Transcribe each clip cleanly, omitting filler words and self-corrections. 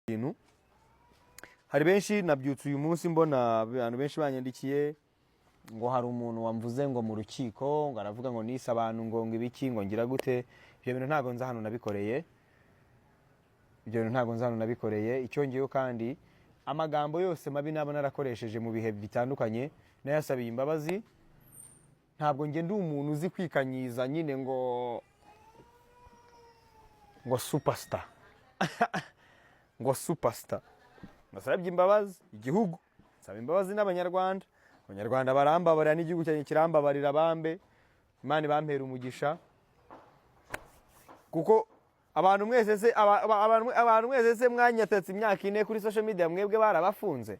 bintu hari benshi nabyutse uyu munsi mbona abantu benshi banyandikiye ngo hari umuntu wamvuze ngo mu rukiko ngo aravuga ngo nise abantu ngo ibiki ngo ngira gute. Ibyo bintu ntago nza hano nabikoreye icyongeyeho kandi amagambo yose mabi naba narakoresheje mu bihe bitandukanye nayasabiye imbabazi. Ntabwo nge ndi umuntu uzi kwikanyiza nyine ngo superstar ngo superstar. Nasabye imbabazi igihugu, nsaba imbabazi n'abanyarwanda. Abanyarwanda barambabarira n'igihugu cyanjye kirambabarira bambe. Imana bampera umugisha. Kuko abantu mwese se mwanyatatse imyaka 4 kuri social media mwebwe barabafunze.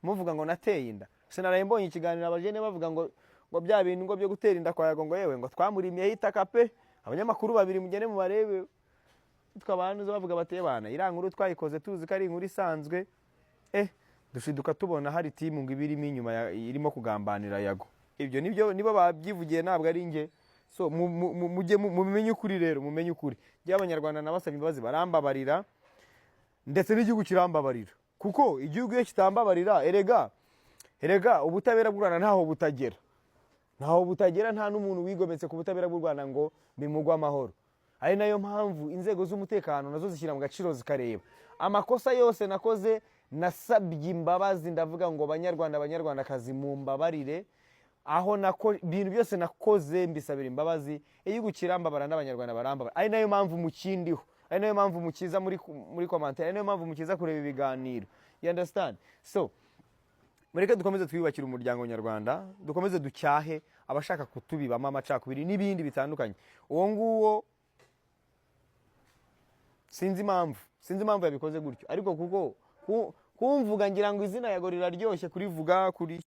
Muvuga ngo nateye inda. Sinaraye mbonye ikiganiro abajene bavuga ngo bya bintu ngo byo gutera inda kwa Yago ngo yewe ngo twamurimiye hitaka pe. Abanyamakuru babiri mugene mu barebe twabantu bavuga bateye bana irankuru twayikoze tuzi ko ari inkuru isanzwe. Dushiduka tubona hari timu ngo ibirimo inyuma irimo kugambanira Yago. Ibyo nibo babyivugiye ntabwo ari nge. So mujye mumenye ukuri rero, mumenye ukuri. Y'abanyarwanda nabasaba imbabazi barambabarira ndetse n'igihugu kirambabarira. Kuko igihugu iyo kitambabarira erega ubutabera bw'u Rwanda ntaho butagera. Ntaho butagera, nta n'umuntu wigometse ku butabera bw'u Rwanda ngo bimugwa amahoro. Ari nayo mpamvu inzego z'umutekano nazo zishyira mu gaciro zikareba amakosa yose nakoze. Nasabye imbabazi ndavuga ngo banyarwandakazi mumbabarire aho ibintu byose nakoze mbisabira imbabazi. Igihugu kirambabara n'abanyarwanda barambabara. Ari nayo mpamvu mukindiho, ari nayo mpamvu mukiza muri commentaire, ari nayo mpamvu mukiza kureba ibiganiro. You understand? So mureke dukomeze twiyubakira umuryango nyarwanda, dukomeze ducyahe abashaka kutubibamo amacakubiri n'ibindi bitandukanye. Uwo nguwo sinzi impamvu yabikoze gutyo, ariko kuko kumvuga ngira ngo izina Yago riraryoshye kurivuga kuri